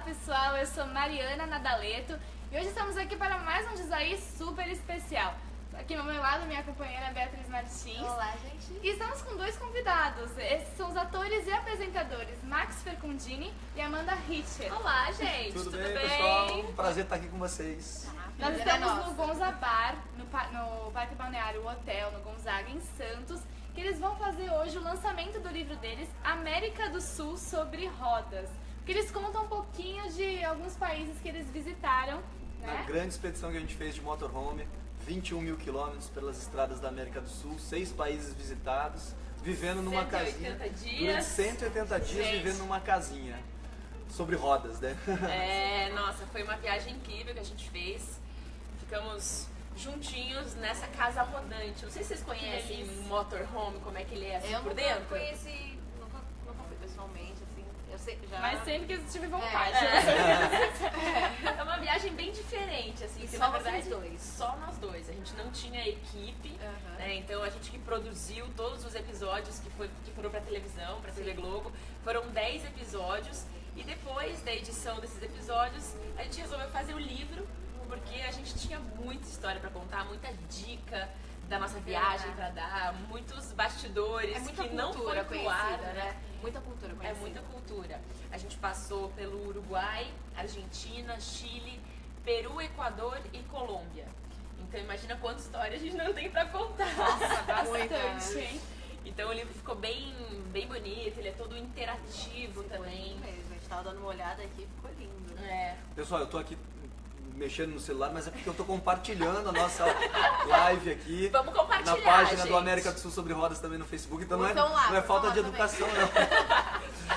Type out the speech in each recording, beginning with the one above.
pessoal, eu sou Mariana Nadaleto e hoje estamos aqui para mais um Desaí super especial. Aqui ao meu lado, minha companheira Beatriz Martins. Olá, gente. E estamos com dois convidados. Esses são os atores e apresentadores Max Fercundini e Amanda Richter. Olá, gente. Tudo bem, pessoal? Um prazer estar aqui com vocês. Nós estamos no Gonza Bar, no Parque Balneário Hotel, no Gonzaga, em Santos, que eles vão fazer hoje o lançamento do livro deles, América do Sul sobre Rodas. Que eles contam um pouquinho de alguns países que eles visitaram, né? Na grande expedição que a gente fez de motorhome, 21 mil quilômetros pelas estradas da América do Sul, 6 países visitados, vivendo numa casinha. Durante 180 dias, Gente. vivendo numa casinha. Sobre rodas, né? Nossa, foi uma viagem incrível que a gente fez. Ficamos juntinhos nessa casa rodante. Não sei se vocês conhecem o motorhome, como é que ele é assim Eu por nunca dentro. conheci, nunca fui pessoalmente, assim. Eu sei já. Mas sempre que eu tive vontade. É uma viagem bem diferente, assim. que, Só na verdade, vocês dois. Só nós dois. A gente não tinha equipe, Aham. né? Então a gente que produziu todos os episódios que foram pra televisão, pra TV Globo. Foram 10 episódios. E depois da edição desses episódios, a gente resolveu fazer o livro, porque a gente tinha muita história pra contar, muita dica da nossa viagem pra dar, muitos bastidores É muita que não cultura foram pro ar, conhecida, né? Muita cultura É conhecida. muita cultura. A gente passou pelo Uruguai, Argentina, Chile, Peru, Equador e Colômbia. Então imagina quanta história a gente não tem pra contar. Nossa, Bastante, hein? Então o livro ficou bem bonito, ele é todo interativo também. Mesmo, a gente tava dando uma olhada aqui, ficou lindo. É. Pessoal, eu tô aqui mexendo no celular, mas é porque eu tô compartilhando a nossa live aqui. Vamos compartilhar, na página gente. do América do Sul sobre Rodas também no Facebook. Então Então lá, não é falta de lá educação, também.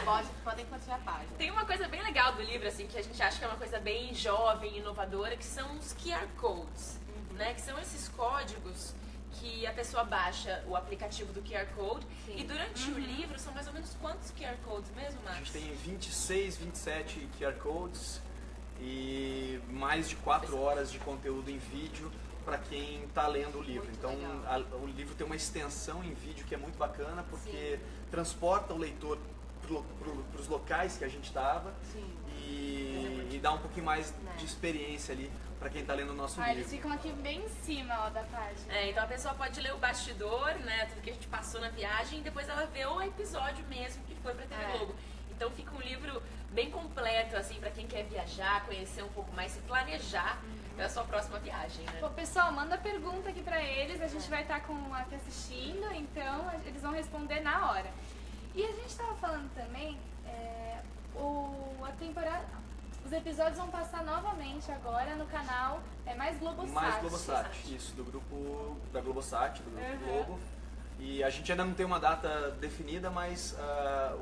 não. Podem continuar a página. Tem uma coisa bem legal do livro, assim, que a gente acha que é uma coisa bem jovem, inovadora, que são os QR Codes, né? Que são esses códigos que a pessoa baixa o aplicativo do QR Code. Sim. E durante o livro, são mais ou menos quantos QR Codes mesmo, A Max? gente tem 26, 27 QR Codes e mais de 4 horas de conteúdo em vídeo para quem está lendo o livro. Muito Então legal. o livro tem uma extensão em vídeo que é muito bacana porque transporta o leitor para os locais que a gente estava Sim. e dá um pouquinho mais de experiência ali para quem está lendo o nosso Ah, eles livro. ficam aqui bem em cima, ó, da página. Então a pessoa pode ler o bastidor, né, tudo que a gente passou na viagem, e depois ela vê o episódio mesmo que foi pra TV Globo. Então fica um livro bem completo, assim, pra quem quer viajar, conhecer um pouco mais, se planejar pra sua próxima viagem, né? Pô, pessoal, manda pergunta aqui pra eles, a gente vai estar aqui assistindo, então eles vão responder na hora. E a gente tava falando também, a temporada, os episódios vão passar novamente agora no canal Mais Globosat. Mais Globosat, isso, do grupo da Globosat, do grupo Uhum. Globo. E a gente ainda não tem uma data definida, mas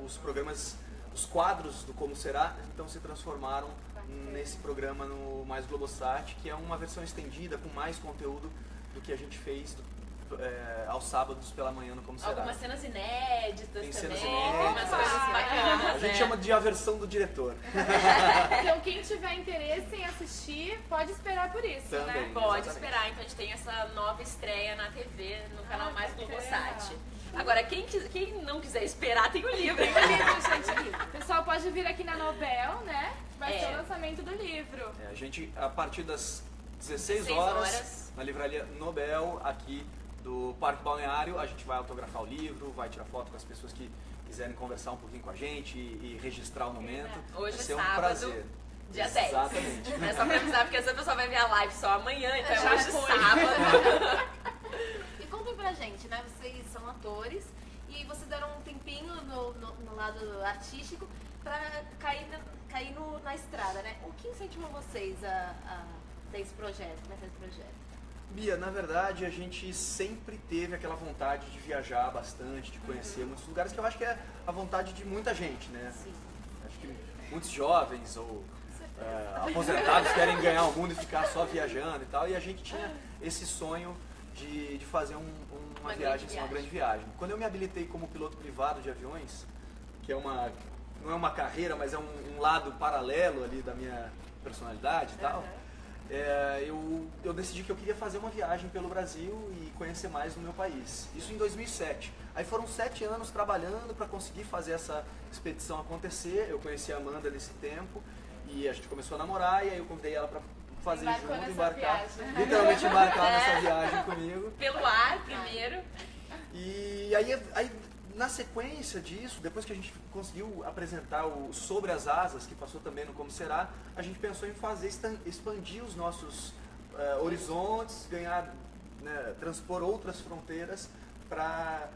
os programas, os quadros do Como Será, então se transformaram nesse programa no Mais Globosat, que é uma versão estendida com mais conteúdo do que a gente fez aos sábados pela manhã no Como Será. Algumas cenas inéditas Tem também, cenas tem inéditas. umas coisas bacanas, A gente né? chama de a versão do diretor. Então quem tiver interesse em assistir, pode esperar por isso, Também. né? Pode Exatamente. esperar, então a gente tem essa nova estreia na TV, no canal Mais bacana. Globosat. Agora, quem não quiser esperar, tem o livro. Tem o livro, gente. O pessoal pode vir aqui na Nobel, né? Vai ser É. o lançamento do livro. A gente, a partir das 16 16 horas, horas. na livraria Nobel, aqui do Parque Balneário, a gente vai autografar o livro, vai tirar foto com as pessoas que quiserem conversar um pouquinho com a gente e registrar o momento. Hoje vai é ser um sábado, prazer. Dia 10. Exatamente. É só pra avisar, porque essa pessoa vai ver a live só amanhã, então Já hoje foi. sábado. E contem pra gente, né? Vocês são atores e vocês deram um tempinho no lado artístico pra cair na estrada, né? O que incentivou vocês a ter esse projeto, começar esse projeto? Bia, na verdade, a gente sempre teve aquela vontade de viajar bastante, de conhecer muitos lugares, que eu acho que é a vontade de muita gente, né? Sim. Acho que muitos jovens ou aposentados querem ganhar o mundo e ficar só viajando e tal, e a gente tinha esse sonho de fazer uma viagem, assim, uma grande viagem. Quando eu me habilitei como piloto privado de aviões, que é não é uma carreira, mas é um lado paralelo ali da minha personalidade e tal, eu decidi que eu queria fazer uma viagem pelo Brasil e conhecer mais do meu país. Isso em 2007. Aí foram 7 anos trabalhando para conseguir fazer essa expedição acontecer. Eu conheci a Amanda nesse tempo E a gente começou a namorar e aí eu convidei ela pra fazer Embarcou junto, nessa embarcar, viagem. literalmente embarcar nessa viagem comigo. Pelo ar primeiro. E aí, na sequência disso, depois que a gente conseguiu apresentar o Sobre as Asas, que passou também no Como Será, a gente pensou em expandir os nossos horizontes, ganhar, né, transpor outras fronteiras para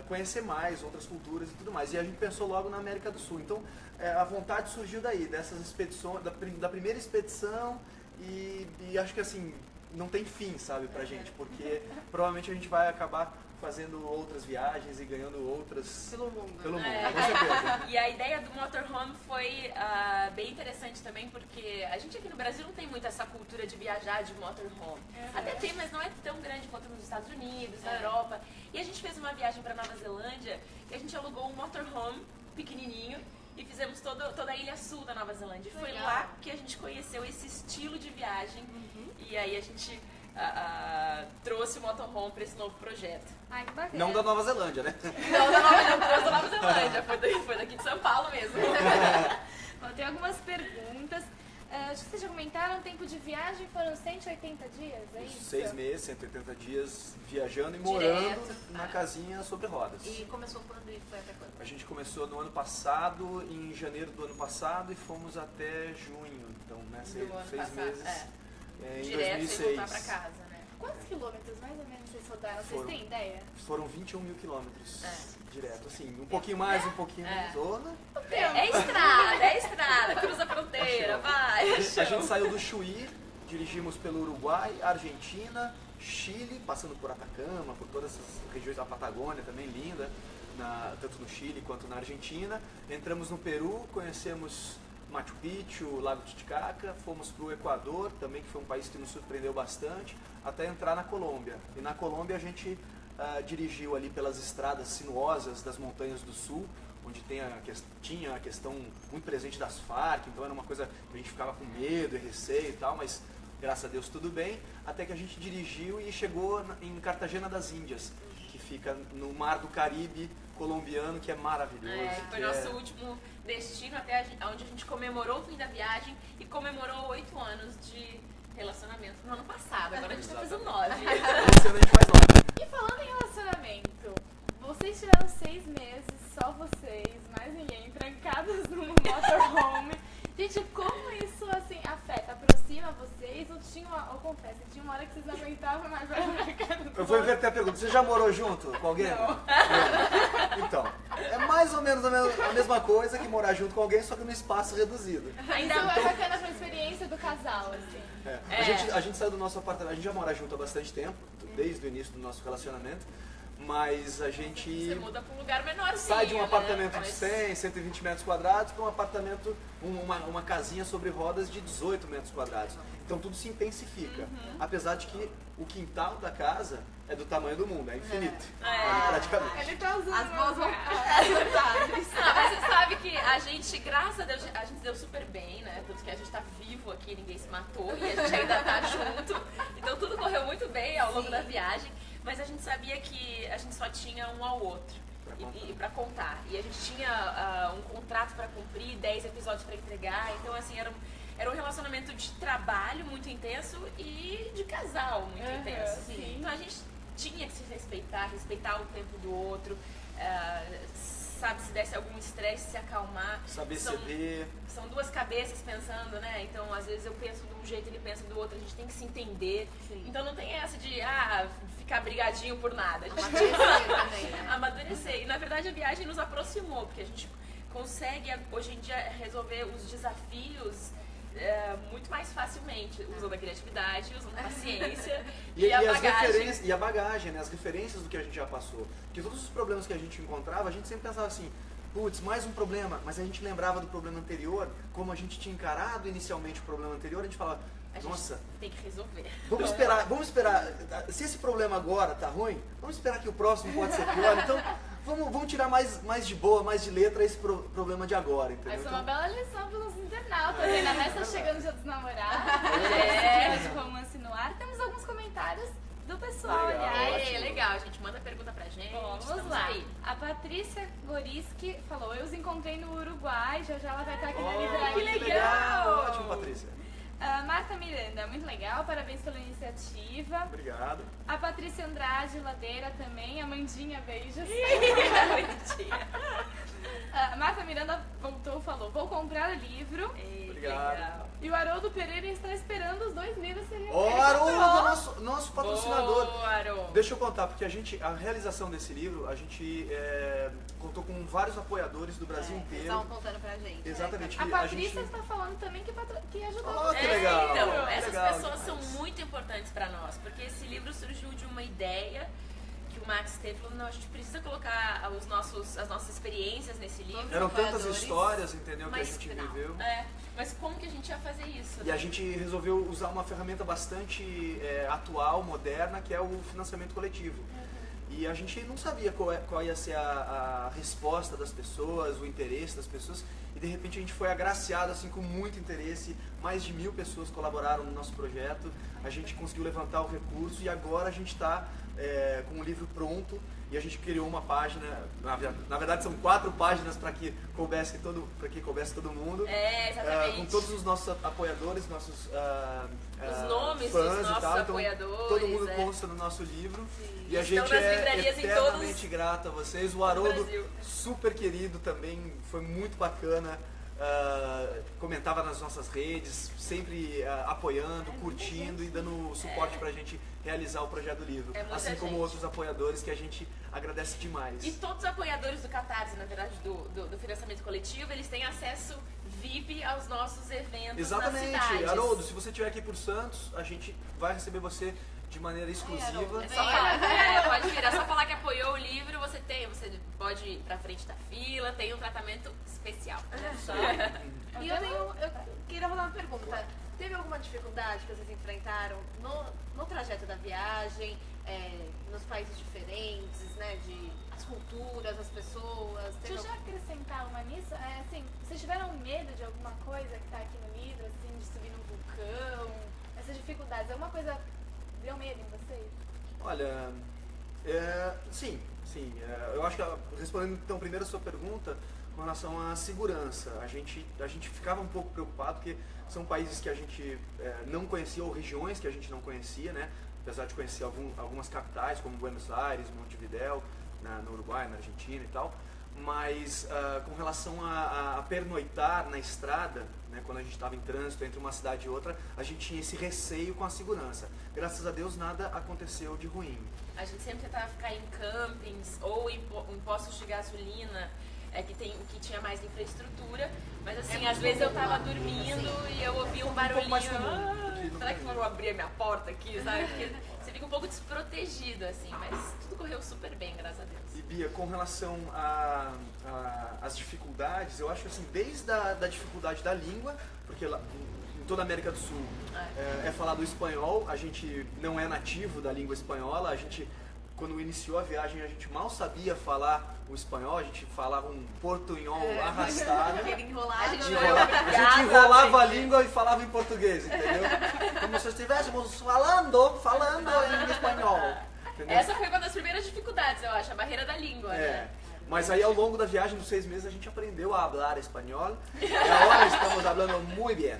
conhecer mais outras culturas e tudo mais. E a gente pensou logo na América do Sul. Então, a vontade surgiu daí, dessas expedições, da primeira expedição e acho que assim, não tem fim, sabe, pra gente, porque provavelmente a gente vai acabar fazendo outras viagens e ganhando outras Pelo mundo. pelo mundo, É. com certeza. E a ideia do motorhome foi bem interessante também, porque a gente aqui no Brasil não tem muito essa cultura de viajar de motorhome. Até tem, mas não é tão grande quanto nos Estados Unidos, na Europa. E a gente fez uma viagem para Nova Zelândia e a gente alugou um motorhome pequenininho e fizemos toda a ilha sul da Nova Zelândia. E foi Legal. lá que a gente conheceu esse estilo de viagem e aí a gente trouxe o motorhome para esse novo projeto. Ai, que bacana. Não da Nova Zelândia, né? Não trouxe da Nova Zelândia, foi daqui de São Paulo mesmo. Bom, tem algumas perguntas. Acho que vocês já comentaram, o tempo de viagem foram 180 dias, é isso? 6 meses, 180 dias viajando e morando Direto. na casinha sobre rodas. E começou quando e foi até quando? A gente começou no ano passado, em janeiro do ano passado, e fomos até junho. Então, né, Do ano 6 passado, meses. Em Direto 2006. e voltar pra casa, né? Quantos quilômetros mais ou menos vocês rodaram? Vocês Foram. têm ideia? Foram 21 mil quilômetros É. direto. Assim, um pouquinho mais, um pouquinho menos. Ou, né? É estrada, cruza a fronteira, vai. A gente saiu do Chuí, dirigimos pelo Uruguai, Argentina, Chile, passando por Atacama, por todas as regiões da Patagônia, também linda, tanto no Chile quanto na Argentina. Entramos no Peru, conhecemos Machu Picchu, Lago Titicaca, fomos para o Equador, também que foi um país que nos surpreendeu bastante, até entrar na Colômbia. E na Colômbia a gente dirigiu ali pelas estradas sinuosas das montanhas do sul, onde tinha a questão muito presente das Farc, então era uma coisa que a gente ficava com medo e receio e tal, mas graças a Deus tudo bem, até que a gente dirigiu e chegou em Cartagena das Índias, que fica no mar do Caribe colombiano, que é maravilhoso. Foi que nosso último destino, até onde a gente comemorou o fim da viagem e comemorou 8 anos de relacionamento no ano passado. Agora a gente tá fazendo 9. Esse ano a gente faz 9. E falando em relacionamento, vocês tiraram 6 meses, só vocês, mais ninguém, trancados num motorhome. Gente, como isso assim afeta, aproxima vocês? Ou confesso, tinha uma hora que vocês não aguentavam mais olhar na cara do Eu vou inverter a pergunta. Você já morou junto com alguém? Não. Então, é mais ou menos a mesma coisa que morar junto com alguém, só que num espaço reduzido. Isso é bacana pra experiência do casal, assim. A gente saiu do nosso apartamento, a gente já mora junto há bastante tempo, desde o início do nosso relacionamento, mas a gente Você muda pra um lugar menorzinho. sai de um apartamento né? de 100, 120 metros quadrados para um apartamento, uma casinha sobre rodas de 18 metros quadrados. Então tudo se intensifica. Apesar de que o quintal da casa é do tamanho do mundo, é infinito. Praticamente. Ele tá usando As boas uma- vontades. Mas você sabe que a gente, graças a Deus, a gente deu super bem, né? Tanto que a gente tá vivo aqui, ninguém se matou e a gente ainda tá junto. Então tudo correu muito bem ao longo da viagem, mas a gente sabia que a gente só tinha um ao outro e pra contar. E a gente tinha um contrato pra cumprir, 10 episódios pra entregar, então assim, era um relacionamento de trabalho muito intenso e de casal muito intenso. sim. Então a gente tinha que se respeitar o tempo do outro, sabe, se desse algum estresse, se acalmar. Saber São- ceder. São duas cabeças pensando, né? Então, às vezes eu penso de um jeito, ele pensa do outro, a gente tem que se entender. Sim. Então não tem essa de, ficar brigadinho por nada. A gente Amadurecer também, né? amadurecer. E na verdade a viagem nos aproximou, porque a gente consegue hoje em dia resolver os desafios muito mais facilmente, usando a criatividade, usando a paciência e a as bagagem. referências, e a bagagem, né? As referências do que a gente já passou. Porque todos os problemas que a gente encontrava, a gente sempre pensava assim, putz, mais um problema, mas a gente lembrava do problema anterior, como a gente tinha encarado inicialmente o problema anterior, a gente falava, A gente nossa, tem que resolver. vamos esperar, se esse problema agora tá ruim, vamos esperar que o próximo pode ser pior, então vamos tirar mais de boa, mais de letra esse problema de agora, entendeu? Essa é uma Então, bela lição para os internautas, ainda mais tá chegando o dia dos namorados, de romance no ar. Temos alguns comentários do pessoal, Legal. aliás. Aê, legal, gente. Manda pergunta pra gente. Bom, vamos estamos lá. aí. A Patrícia Goriski falou, eu os encontrei no Uruguai, já ela vai estar aqui na Oh, livraria. que legal! Marta Miranda, muito legal, parabéns pela iniciativa. Obrigado. A Patrícia Andrade Ladeira também, Amandinha, beijos. A Marta Miranda voltou, falou, vou comprar o livro. Obrigado. Legal. E o Haroldo Pereira está esperando os 2 livros serem Ó, Haroldo, nosso patrocinador. Boa, Haroldo. Deixa eu contar, porque a realização desse livro, a gente contou com vários apoiadores do Brasil Eles inteiro. estavam contando pra gente. Exatamente. A a Patrícia gente... está falando também que ajudou. Oh, que legal. Então, que essas legal pessoas demais. são muito importantes pra nós, porque esse livro surgiu de uma ideia que o Max teve, falou, não, a gente precisa colocar as nossas experiências nesse livro. Eram tantas apoiadores, histórias, entendeu, que a mas gente final. viveu. Mas como que a gente ia fazer isso? E a gente resolveu usar uma ferramenta bastante atual, moderna, que é o financiamento coletivo. E a gente não sabia qual ia ser a resposta das pessoas, o interesse das pessoas. E de repente a gente foi agraciado assim, com muito interesse. Mais de 1000 pessoas colaboraram no nosso projeto. A gente conseguiu levantar o recurso e agora a gente está com o livro pronto. E a gente criou uma página, na verdade são 4 páginas para que coubesse todo mundo. Exatamente. Com todos os nossos apoiadores, nossos Os nomes fãs dos e nossos tal. Então, apoiadores. todo mundo consta no nosso livro. E a Estão gente nas é livrarias em eternamente todos grato a vocês. O o Haroldo, Brasil. super querido também, foi muito bacana. Comentava nas nossas redes, sempre apoiando, curtindo e dando suporte pra gente realizar o projeto do livro. É muita Assim como gente. outros apoiadores que a gente agradece demais. E todos os apoiadores do Catarse, na verdade, do financiamento coletivo, eles têm acesso VIP aos nossos eventos Exatamente, nas cidades. Haroldo, se você estiver aqui por Santos, a gente vai receber você de maneira exclusiva. É só falar, pode vir, é só falar que apoiou o livro, você pode ir pra frente da fila, tem um tratamento especial. Olha só. E eu queria fazer uma pergunta. Teve alguma dificuldade que vocês enfrentaram no trajeto da viagem, nos países diferentes, né? As culturas, as pessoas? Deixa eu já acrescentar uma nisso. Assim, vocês tiveram medo de alguma coisa que está aqui no livro, assim, de subir num vulcão, essas dificuldades? Alguma coisa deu medo em vocês? Olha, sim. Eu acho que, respondendo então primeiro a sua pergunta, com relação à segurança, a gente ficava um pouco preocupado, porque são países que a gente não conhecia, ou regiões que a gente não conhecia, né? Apesar de conhecer algumas capitais, como Buenos Aires, Montevidéu, no Uruguai, na Argentina e tal, mas com relação a pernoitar na estrada, né, quando a gente estava em trânsito entre uma cidade e outra, a gente tinha esse receio com a segurança. Graças a Deus nada aconteceu de ruim. A gente sempre tentava ficar em campings ou em postos de gasolina que tinha mais infraestrutura, mas assim, às vezes eu tava dormindo e eu ouvia um barulhinho, mais comum do que no será que Brasil. foram abrir a minha porta aqui, sabe? Porque você fica um pouco desprotegido, assim, mas tudo correu super bem, graças a Deus. E Bia, com relação às dificuldades, eu acho assim, desde a dificuldade da língua, porque lá, em toda a América do Sul é falado espanhol, a gente não é nativo da língua espanhola, a gente, quando iniciou a viagem, a gente mal sabia falar o espanhol, a gente falava um portunhol arrastado. Aquele enrolado. A gente né? foi A gente enrolava a língua e falava em português, entendeu? Como se estivéssemos falando em espanhol. Entendeu? Essa foi uma das primeiras dificuldades, eu acho, a barreira da língua, né? Mas aí ao longo da viagem, dos 6 meses, a gente aprendeu a falar espanhol e agora estamos falando muito bem.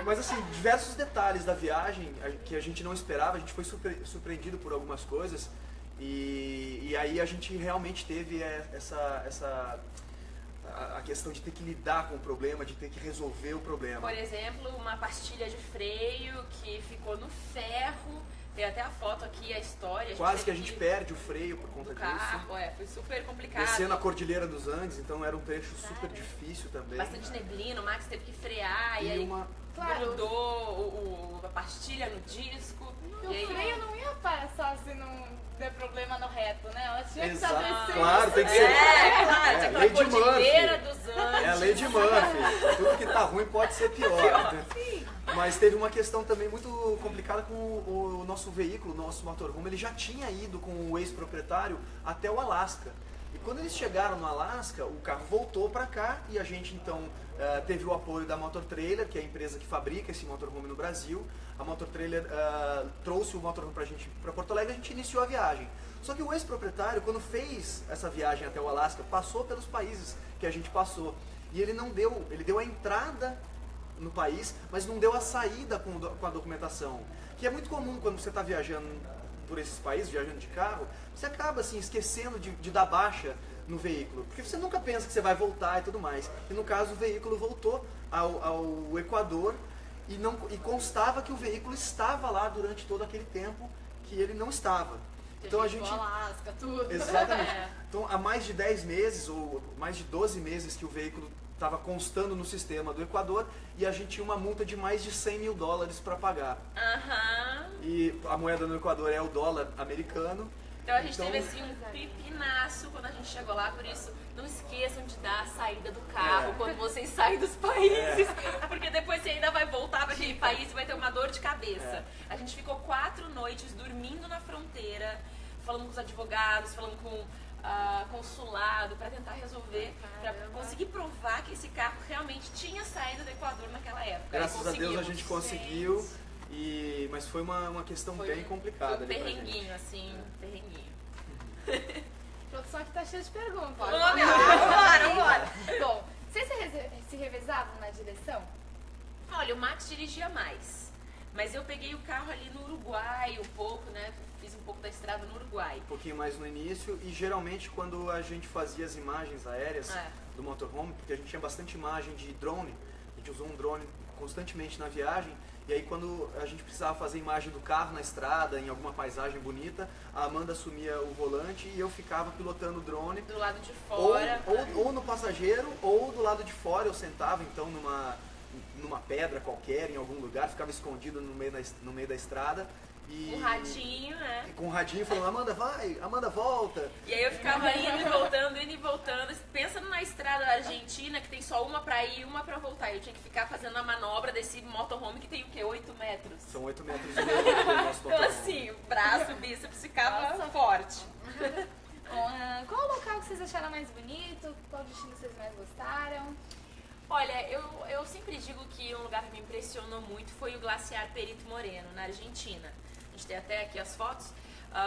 Mas assim, diversos detalhes da viagem que a gente não esperava, a gente foi surpreendido por algumas coisas e aí a gente realmente teve a questão de ter que lidar com o problema, de ter que resolver o problema. Por exemplo, uma pastilha de freio que ficou no ferro. Tem até a foto aqui, a história. Quase que a gente perde o freio por conta do disso. carro, foi super complicado. Descendo a Cordilheira dos Andes, então era um trecho super difícil também. Bastante neblina, o Max teve que frear, e aí Claro. mudou a pastilha no disco. E aí, o freio não ia passar se não der problema no reto, né? Ela tinha que Exato. estabelecer Claro, isso. tem que ser. claro, tinha lei aquela de Cordilheira Murphy. dos Andes. É a lei de Murphy. Tudo que tá ruim pode ser pior. Né? Mas teve uma questão também muito complicada com o nosso veículo, o nosso motorhome. Ele já tinha ido com o ex-proprietário até o Alasca. E quando eles chegaram no Alasca, o carro voltou para cá e a gente então teve o apoio da Motor Trailer, que é a empresa que fabrica esse motorhome no Brasil. A Motor Trailer trouxe o motorhome pra gente para Porto Alegre e a gente iniciou a viagem. Só que o ex-proprietário, quando fez essa viagem até o Alasca, passou pelos países que a gente passou. E ele deu a entrada no país, mas não deu a saída com a documentação. Que é muito comum quando você está viajando por esses países, viajando de carro, você acaba assim esquecendo de dar baixa no veículo, porque você nunca pensa que você vai voltar e tudo mais. E no caso o veículo voltou ao Equador e constava que o veículo estava lá durante todo aquele tempo que ele não estava. Então a gente... Alasca, tudo. Exatamente. Então há mais de 10 meses ou mais de 12 meses que o veículo estava constando no sistema do Equador e a gente tinha uma multa de mais de $100 mil para pagar. E a moeda no Equador é o dólar americano. Então a gente teve assim um pipinaço quando a gente chegou lá, por isso não esqueçam de dar a saída do carro quando vocês saem dos países, porque depois você ainda vai voltar para aquele país e vai ter uma dor de cabeça. A gente ficou 4 noites dormindo na fronteira, falando com os advogados, falando com consulado para tentar resolver, para conseguir provar que esse carro realmente tinha saído do Equador naquela época. Graças a Deus a gente conseguiu, mas foi uma questão bem complicada. Foi um perrenguinho, assim, perrenguinho. A produção aqui tá cheia de perguntas. Bora! Bom, vocês se revezavam na direção? Olha, o Max dirigia mais, mas eu peguei o carro ali no Uruguai um pouco, né? Fiz um pouco da estrada no Uruguai. Um pouquinho mais no início e geralmente quando a gente fazia as imagens aéreas do motorhome, porque a gente tinha bastante imagem de drone, a gente usou um drone constantemente na viagem, e aí quando a gente precisava fazer imagem do carro na estrada, em alguma paisagem bonita, a Amanda assumia o volante e eu ficava pilotando o drone. Do lado de fora. Ou no passageiro, ou do lado de fora. Eu sentava então numa pedra qualquer, em algum lugar, ficava escondido no meio da estrada. Com um radinho, né? Com um radinho falando, Amanda vai, Amanda volta. E aí eu ficava indo e voltando. Pensando na estrada da Argentina, que tem só uma pra ir e uma pra voltar. Eu tinha que ficar fazendo a manobra desse motorhome que tem o quê? 8 metros? São 8 metros e meio do nosso motorhome. Então assim, o braço, o bíceps ficava forte. Qual o local que vocês acharam mais bonito? Qual destino vocês mais gostaram? Olha, eu sempre digo que um lugar que me impressionou muito foi o Glaciar Perito Moreno, na Argentina. A gente tem até aqui as fotos.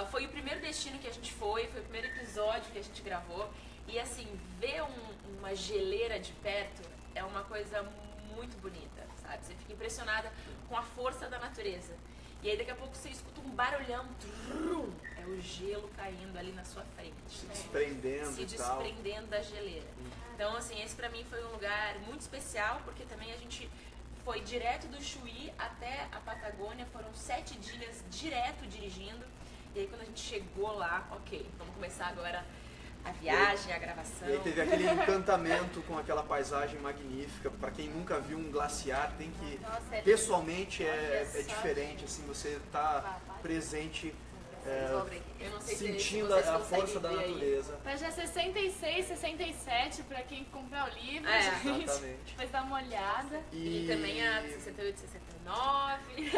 Foi o primeiro destino que a gente foi o primeiro episódio que a gente gravou. E assim, ver uma geleira de perto é uma coisa muito bonita, sabe? Você fica impressionada com a força da natureza. E aí daqui a pouco você escuta um barulhão, trum, é o gelo caindo ali na sua frente. Se desprendendo Se e tal. desprendendo da geleira. Então assim, esse pra mim foi um lugar muito especial, porque também a gente foi direto do Chuí até a Patagônia, foram 7 dias direto dirigindo. E aí quando a gente chegou lá, ok, vamos começar agora a viagem, a gravação. E aí teve aquele encantamento com aquela paisagem magnífica. Para quem nunca viu um glaciar, tem que... Nossa, pessoalmente é diferente, assim, você tá presente, Eu não sei sentindo se vocês a força da conseguem ver aí. natureza. Página 66, 67, pra quem comprar o livro, É, gente. exatamente. Vai dar uma olhada. E também a 68, 69.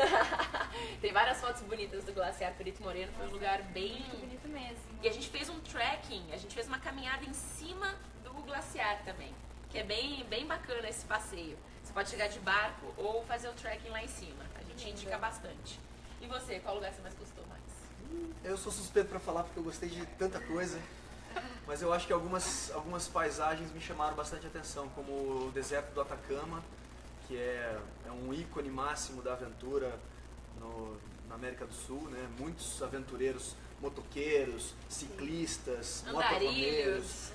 Tem várias fotos bonitas do Glaciar Perito Moreno. Foi um lugar bem... Muito bonito mesmo. E a gente fez um trekking, a gente fez uma caminhada em cima do glaciar também. Que é bem bacana esse passeio. Você pode chegar de barco ou fazer o trekking lá em cima. A gente indica bastante. E você, qual lugar você mais gostou mais? Eu sou suspeito para falar porque eu gostei de tanta coisa, mas eu acho que algumas paisagens me chamaram bastante atenção, como o deserto do Atacama, que é um ícone máximo da aventura na América do Sul, né? Muitos aventureiros, motoqueiros, ciclistas, motorhomeiros,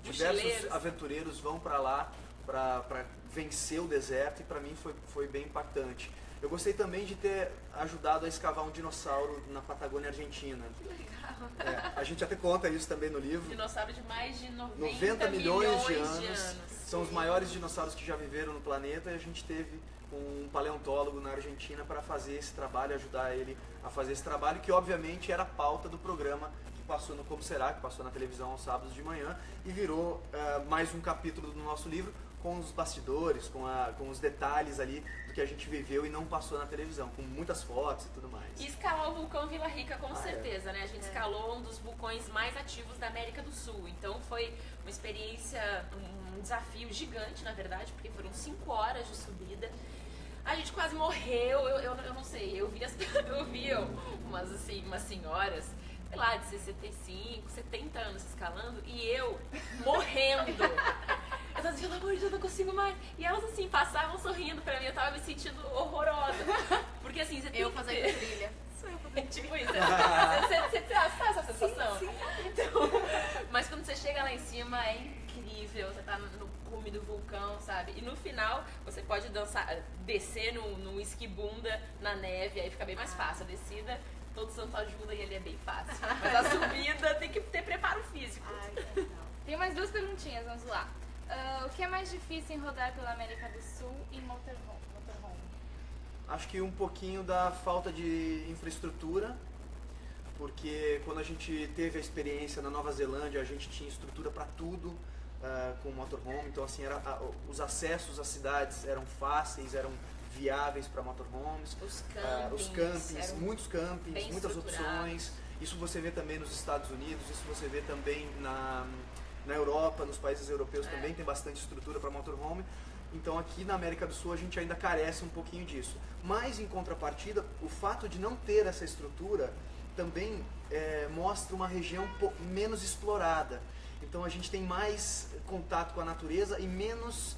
diversos Mochileiros. aventureiros vão para lá para vencer o deserto, e para mim foi bem impactante. Eu gostei também de ter ajudado a escavar um dinossauro na Patagônia Argentina. Que legal. A gente até conta isso também no livro. Dinossauro de mais de 90 milhões de anos. São os Sim. maiores dinossauros que já viveram no planeta, e a gente teve um paleontólogo na Argentina para fazer esse trabalho, ajudar ele a fazer esse trabalho, que obviamente era a pauta do programa que passou no Como Será, que passou na televisão aos sábados de manhã, e virou mais um capítulo do nosso livro, com os bastidores, com os detalhes ali do que a gente viveu e não passou na televisão, com muitas fotos e tudo mais. E escalar o vulcão Vila Rica, com certeza, né? A gente escalou um dos vulcões mais ativos da América do Sul. Então foi uma experiência, um desafio gigante, na verdade, porque foram 5 horas de subida. A gente quase morreu, eu não sei, eu vi umas senhoras, sei lá, de 65, 70 anos escalando, e eu morrendo. Eu elas, pelo amor de Deus, eu não consigo mais. E elas, assim, passavam sorrindo pra mim, eu tava me sentindo horrorosa. Porque, assim, você tem Eu que fazendo ter... trilha. Sou eu fazendo Tipo isso, você sabe essa sensação? Sim. Então, mas quando você chega lá em cima é incrível, você tá no cume do vulcão, sabe? E no final você pode descer no esquibunda na neve, aí fica bem mais fácil. A descida, todo santo ajuda e ele é bem fácil. Mas a subida tem que ter preparo físico. Ai, que legal. Tem mais duas perguntinhas, vamos lá. O que é mais difícil em rodar pela América do Sul e motorhome? Acho que um pouquinho da falta de infraestrutura, porque quando a gente teve a experiência na Nova Zelândia, a gente tinha estrutura para tudo com o motorhome, então assim, os acessos às cidades eram fáceis, eram viáveis para motorhomes, os campings, muitos campings, muitas opções. Isso você vê também nos Estados Unidos, isso você vê também na Europa, nos países europeus também tem bastante estrutura para motorhome. Então aqui na América do Sul a gente ainda carece um pouquinho disso. Mas em contrapartida, o fato de não ter essa estrutura também mostra uma região menos explorada. Então a gente tem mais contato com a natureza e menos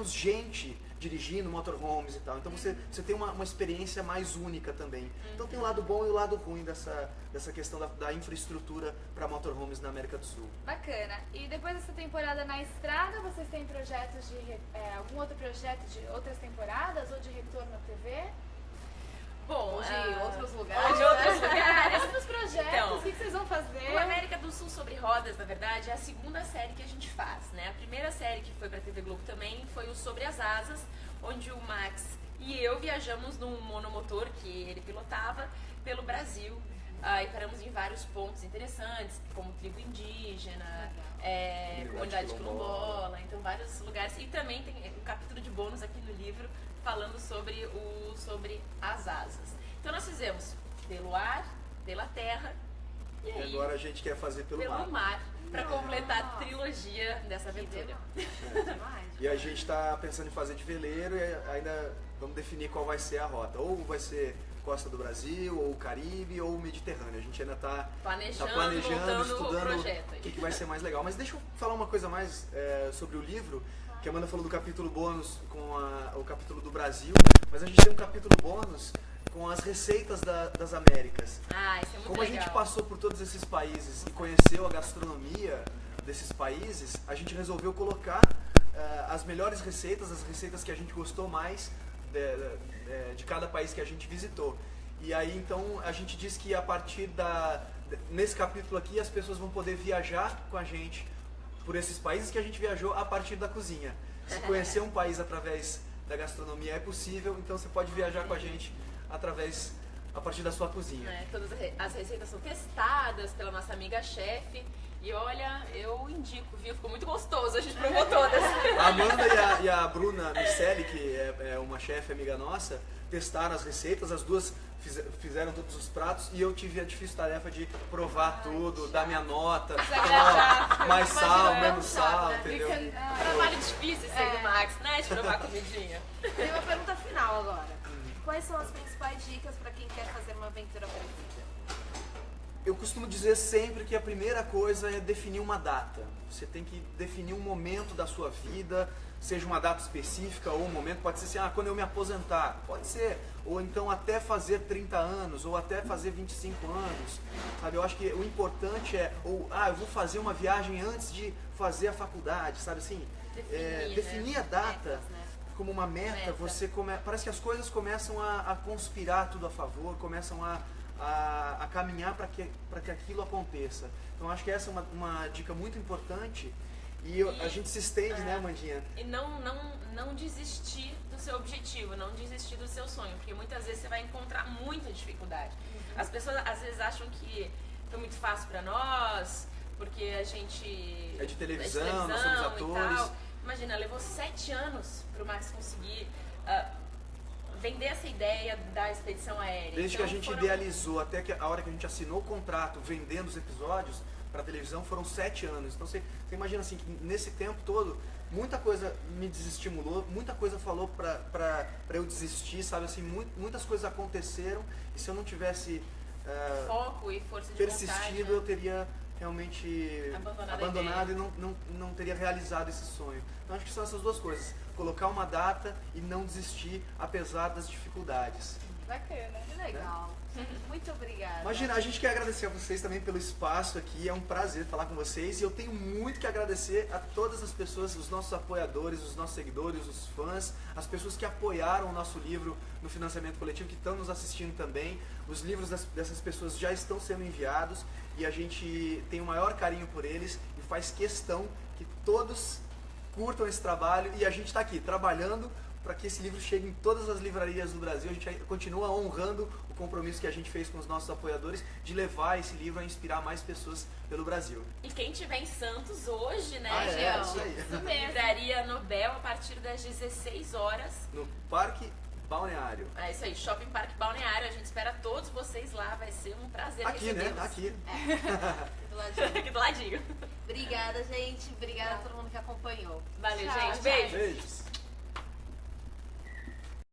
gente dirigindo motorhomes e tal. Então você tem uma experiência mais única também. Então tem o lado bom e o lado ruim dessa questão da infraestrutura para motorhomes na América do Sul. Bacana. E depois dessa temporada na estrada, vocês têm projetos de algum outro projeto de outras temporadas ou de retorno à TV? Bom, Ou de outros lugares. Ou de outros lugares. Outros projetos, Então, o que vocês vão fazer? O América do Sul sobre rodas, na verdade, é a segunda série que a gente faz, né? A primeira série que foi pra TV Globo também foi o Sobre as Asas, onde o Max e eu viajamos num monomotor que ele pilotava pelo Brasil. E paramos em vários pontos interessantes, como tribo indígena, comunidade quilombola, então vários lugares. E também tem um capítulo de bônus aqui no livro falando sobre as asas. Então nós fizemos pelo ar, pela terra e aí agora a gente quer fazer pelo mar para completar a trilogia dessa aventura. E a gente está pensando em fazer de veleiro e ainda vamos definir qual vai ser a rota. Ou vai ser Costa do Brasil, ou o Caribe, ou o Mediterrâneo. A gente ainda está planejando, estudando o que vai ser mais legal. Mas deixa eu falar uma coisa mais sobre o livro, que a Amanda falou do capítulo bônus com o capítulo do Brasil, mas a gente tem um capítulo bônus com as receitas das Américas. Isso é muito Como legal. a gente passou por todos esses países e conheceu a gastronomia desses países, a gente resolveu colocar as melhores receitas, as receitas que a gente gostou mais de cada país que a gente visitou. E aí então a gente diz que a partir nesse capítulo aqui as pessoas vão poder viajar com a gente por esses países que a gente viajou a partir da cozinha. Se conhecer um país através da gastronomia é possível, então você pode viajar com a gente a partir da sua cozinha. Todas as receitas são testadas pela nossa amiga chefe. E olha, eu indico, viu? Ficou muito gostoso, a gente provou todas. A Amanda e a Bruna Miceli, que é uma chefe amiga nossa, testaram as receitas, as duas fizeram todos os pratos e eu tive a difícil tarefa de provar tudo, dar minha nota, mais sal, menos sal, entendeu? Trabalho difícil esse aí do Max, né? De provar comidinha. Tem uma pergunta final agora. Quais são as principais dicas para quem quer fazer uma aventura parecida? Eu costumo dizer sempre que a primeira coisa é definir uma data. Você tem que definir um momento da sua vida, seja uma data específica ou um momento, pode ser assim, quando eu me aposentar, pode ser, ou então até fazer 30 anos, ou até fazer 25 anos, sabe? Eu acho que o importante eu vou fazer uma viagem antes de fazer a faculdade, sabe assim? Definir a data. Metas, né? Como uma meta, você parece que as coisas começam a conspirar tudo a favor, começam a caminhar para que aquilo aconteça. Então acho que essa é uma dica muito importante e a gente se estende, né, Amandinha? E não desistir do seu objetivo, não desistir do seu sonho, porque muitas vezes você vai encontrar muita dificuldade. As pessoas às vezes acham que foi muito fácil para nós, porque a gente é de televisão, nós somos atores. Imagina, levou 7 anos para o Max conseguir vender essa ideia da expedição aérea. Desde que a gente idealizou até a hora que a gente assinou o contrato vendendo os episódios para televisão foram 7 anos. Então você imagina assim, que nesse tempo todo muita coisa me desestimulou, muita coisa falou para eu desistir, sabe assim, muitas coisas aconteceram e se eu não tivesse foco e força de persistido, vontade, né? eu teria realmente Abandonado abandonado e não teria realizado esse sonho. Então acho que são essas duas coisas. Colocar uma data e não desistir apesar das dificuldades. Bacana. Que legal. Muito obrigada. Imagina, a gente quer agradecer a vocês também pelo espaço aqui, é um prazer falar com vocês e eu tenho muito que agradecer a todas as pessoas, os nossos apoiadores, os nossos seguidores, os fãs, as pessoas que apoiaram o nosso livro no financiamento coletivo, que estão nos assistindo também. Os livros dessas pessoas já estão sendo enviados e a gente tem o maior carinho por eles e faz questão que todos curtam esse trabalho e a gente está aqui trabalhando para que esse livro chegue em todas as livrarias do Brasil. A gente continua honrando o compromisso que a gente fez com os nossos apoiadores de levar esse livro a inspirar mais pessoas pelo Brasil. E quem tiver em Santos hoje, né, Isso aí. Isso mesmo. Livraria Nobel a partir das 16 horas. No Parque Balneário. É isso aí, Shopping Parque Balneário. A gente espera todos vocês lá, vai ser um prazer Aqui, né? recebê-los. Aqui. Do ladinho. Aqui do ladinho. Obrigada, gente. Obrigada a todo mundo que acompanhou. Valeu, Tchau, gente. tchau. Beijo. Beijos.